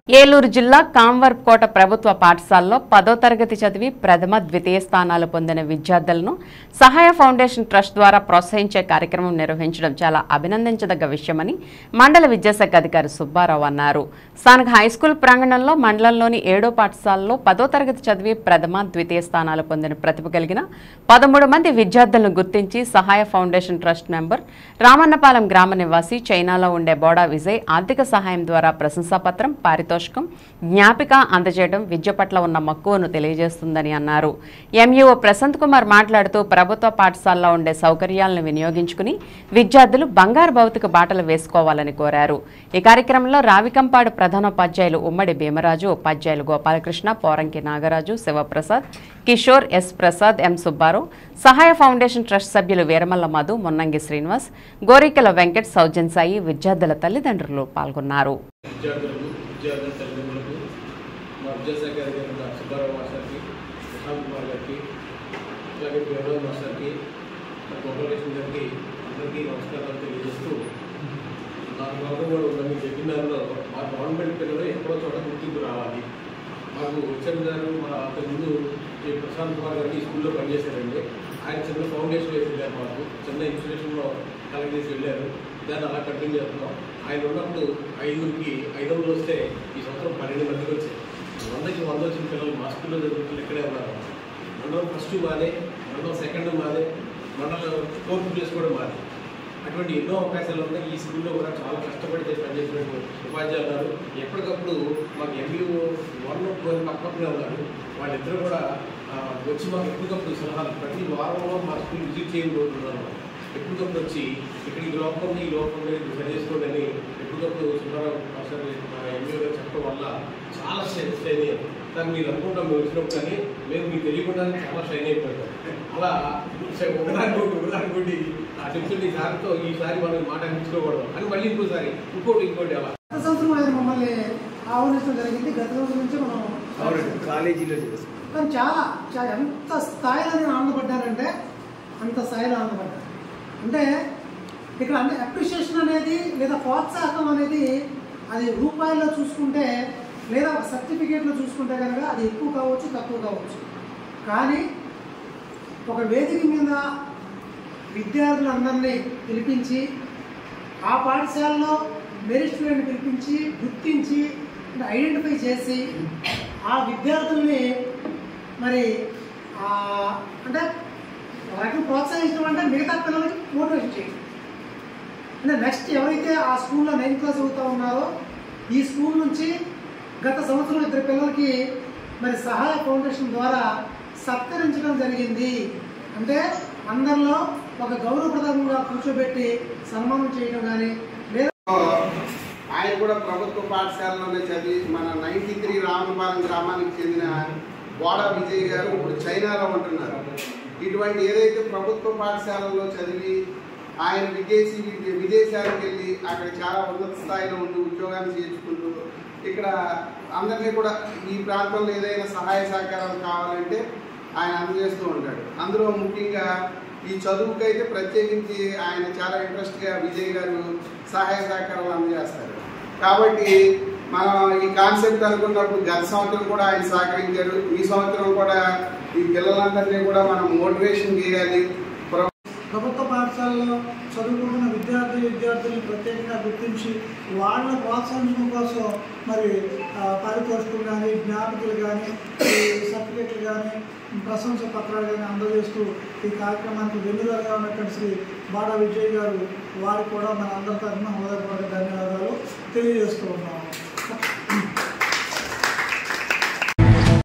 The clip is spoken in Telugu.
ఏలూరు జిల్లా కాంవర్కోట ప్రభుత్వ పాఠశాలలో 10వ తరగతి చదివి ప్రథమ ద్వితీయ స్థానాలు పొందిన విద్యార్థులను సహాయ ఫౌండేషన్ ట్రస్ట్ ద్వారా ప్రోత్సహించే కార్యక్రమం నిర్వహించడం చాలా అభినందించదగ్గ విషయమని మండల విద్యాశాఖ అధికారి సుబ్బారావు అన్నారు. స్థానిక హైస్కూల్ ప్రాంగణంలో మండలంలోని 7వ పాఠశాలలో 10వ తరగతి చదివి ప్రథమ ద్వితీయ స్థానాలు పొందిన ప్రతిభ కలిగిన 13 మంది విద్యార్థులను గుర్తించి సహాయ ఫౌండేషన్ ట్రస్ట్ మెంబర్ రామన్నపాలెం గ్రామ నివాసి చైనాలో ఉండే బోడా విజయ్ ఆర్థిక సహాయం ద్వారా ప్రశంసాపత్రం పారితోషికం జ్ఞాపిక అందజేయడం విద్య పట్ల ఉన్న మక్కువను తెలియజేస్తుందని అన్నారు. ఎంఈఓ ప్రశాంత్ కుమార్ మాట్లాడుతూ ప్రభుత్వ పాఠశాలలో ఉండే సౌకర్యాలను వినియోగించుకుని విద్యార్థులు బంగారు భౌతిక బాటలు వేసుకోవాలని కోరారు. ఈ కార్యక్రమంలో రావికంపాడు ప్రధానోపాధ్యాయులు ఉమ్మడి భీమరాజు, ఉపాధ్యాయులు గోపాలకృష్ణ, పోరంకి నాగరాజు, శివప్రసాద్, కిషోర్, ఎస్ ప్రసాద్, ఎం సుబ్బారావు, సహాయ ఫౌండేషన్ ట్రస్ట్ సభ్యులు వీరమల్ల మధు, మున్నంగి శ్రీనివాస్, గోరికల వెంకట్, సౌజన్ సాయి, విద్యార్థుల తల్లిదండ్రులు పాల్గొన్నారు. విద్యార్థుల తల్లిదండ్రులకు మా విద్యాశాఖ అధికారి సుబ్బారావు మాస్టర్కి, ప్రశాంత్ కుమార్ గారికి, అలాగే వీరరావు మాస్టర్కి, గోపాలకృష్ణ గారికి అందరికీ నమస్కారాలు తెలియజేస్తూ, నాకు గౌరవం కూడా ఉందని చెప్పిన దానిలో మా గవర్నమెంట్ పిల్లలు ఎక్కడో చోట గుర్తింపు రావాలి. మాకు హెచ్ఎం గారు మా అంతకుముందు ఈ ప్రశాంత్ కుమార్ గారికి స్కూల్లో పనిచేశారండి. ఆయన చిన్న ఫౌండేషన్ వేసి వెళ్ళారు, మాకు చిన్న ఇన్స్టిట్యూషన్లో కలెక్ట్ చేసి వెళ్ళారు. దాన్ని అలా కంటిన్యూ చేస్తున్నాం. ఆయన ఉన్నప్పుడు 5కి 500 వస్తే ఈ సంవత్సరం 12 మందికి వచ్చాయి. 100కి 100 వచ్చిన పిల్లలు మా స్కూల్లో చదువుతున్న ఇక్కడే ఉన్నారు. మండలం ఫస్ట్ మాదే, మండలం సెకండ్ మాదే, మండలం 4th ప్లేస్ కూడా మాదే. అటువంటి ఎన్నో అవకాశాలు ఉన్నాయి. ఈ స్కూల్లో కూడా చాలా కష్టపడితే పనిచేసినటువంటి ఉపాధ్యాయులు ఉన్నారు. ఎప్పటికప్పుడు మాకు ఎంఈఓ 1 పక్కనే ఉన్నారు. వాళ్ళిద్దరూ కూడా వచ్చి మాకు ఎప్పటికప్పుడు సలహాలు, ప్రతి వారంలో మా స్కూల్ విజిట్ చేయబోతున్నారు. ఎప్పటికప్పుడు వచ్చి ఇక్కడికి లోపం ఈ లోపం సరి చేసుకోండి అని ఎప్పటికప్పుడు సుబ్బారావు మాస్టర్ ఎంఈఓ గారు చెప్పడం వల్ల చాలా షైన్ అయ్యారు. దాన్ని మీరు అనుకుంటాం మేము వచ్చినప్పుడు, కానీ మేము మీకు తెలియకుండానే చాలా షైన్ అయిపోయాం. అలా ఒకదానికోటి ఆ చెప్తుంది సార్తో ఈసారి మనం మాట అనిపించుకోకూడదు అని మళ్ళీ ఇంకోటి అలా గత సంవత్సరం ఆయన మమ్మల్ని ఆహ్వానించడం జరిగింది. గత సంవత్సరం నుంచి మనం కాలేజీలో చేస్తాం. కానీ చాలా ఎంత స్థాయిలో నేను ఆనందపడ్డానంటే అంత స్థాయిలో ఆనందపడ్డాను. అంటే ఇక్కడ అంటే అప్రిషియేషన్ అనేది లేదా ప్రోత్సాహం అనేది అది రూపాయల్లో చూసుకుంటే లేదా సర్టిఫికేట్లో చూసుకుంటే కనుక అది ఎక్కువ కావచ్చు, తక్కువ కావచ్చు. కానీ ఒక వేదిక మీద విద్యార్థులందరినీ పిలిపించి ఆ పాఠశాలలో మెరిట్ స్టూడెంట్ పిలిపించి గుర్తించి ఐడెంటిఫై చేసి ఆ విద్యార్థుల్ని మరి అంటే వాటిని ప్రోత్సహించడం అంటే మిగతా పిల్లలకి మోటివేషన్ చేయడం. అంటే నెక్స్ట్ ఎవరైతే ఆ స్కూల్లో 9th క్లాస్ చదువుతూ ఉన్నారో ఈ స్కూల్ నుంచి గత సంవత్సరం 2 పిల్లలకి మరి సహాయ ఫౌండేషన్ ద్వారా సత్కరించడం జరిగింది. అంటే అందరిలో ఒక గౌరవప్రదంగా కూర్చోబెట్టి సన్మానం చేయడం కానీ లేదా ఆయన కూడా ప్రభుత్వ పాఠశాలలోనే చదివి మన 93 రామన్నపాలెం గ్రామానికి చెందిన బోడా విజయ్ గారు ఇప్పుడు చైనాలో ఉంటున్నారు. ఇటువంటి ఏదైతే ప్రభుత్వ పాఠశాలలో చదివి ఆయన విదేశాలకు వెళ్ళి అక్కడ చాలా ఉన్నత స్థాయిలో ఉంటూ ఉద్యోగాన్ని చేర్చుకుంటూ ఇక్కడ అందరినీ కూడా ఈ ప్రాంతంలో ఏదైనా సహాయ సహకారాలు కావాలంటే ఆయన అందజేస్తూ ఉంటాడు. అందులో ముఖ్యంగా ఈ చదువుకైతే ప్రత్యేకించి ఆయన చాలా ఇంట్రెస్ట్గా విజయ్ గారు సహాయ సహకారాలు అందజేస్తారు. కాబట్టి మనం ఈ కాన్సెప్ట్ అనుకున్నప్పుడు గత సంవత్సరం కూడా ఆయన సహకరించారు. ఈ సంవత్సరం కూడా ఈ పిల్లలందరినీ కూడా మనం మోటివేషన్ చేయాలి. ప్రభుత్వ పాఠశాలలో చదువుకుంటున్న విద్యార్థులను ప్రత్యేకంగా గుర్తించి వాళ్ళని ప్రోత్సహించడం కోసం మరి పారితోషికలు కానీ, జ్ఞాపికలు కానీ, సర్టిఫికేట్లు కానీ, ప్రశంస పత్రాలు కానీ అందజేస్తూ ఈ కార్యక్రమానికి వెన్నుదలుగా ఉన్నటువంటి శ్రీ బోడా విజయ్ గారు వారికి కూడా మన అందరి తరఫున హృదయపూర్వక ధన్యవాదాలు తెలియజేస్తూ ఉన్నాం.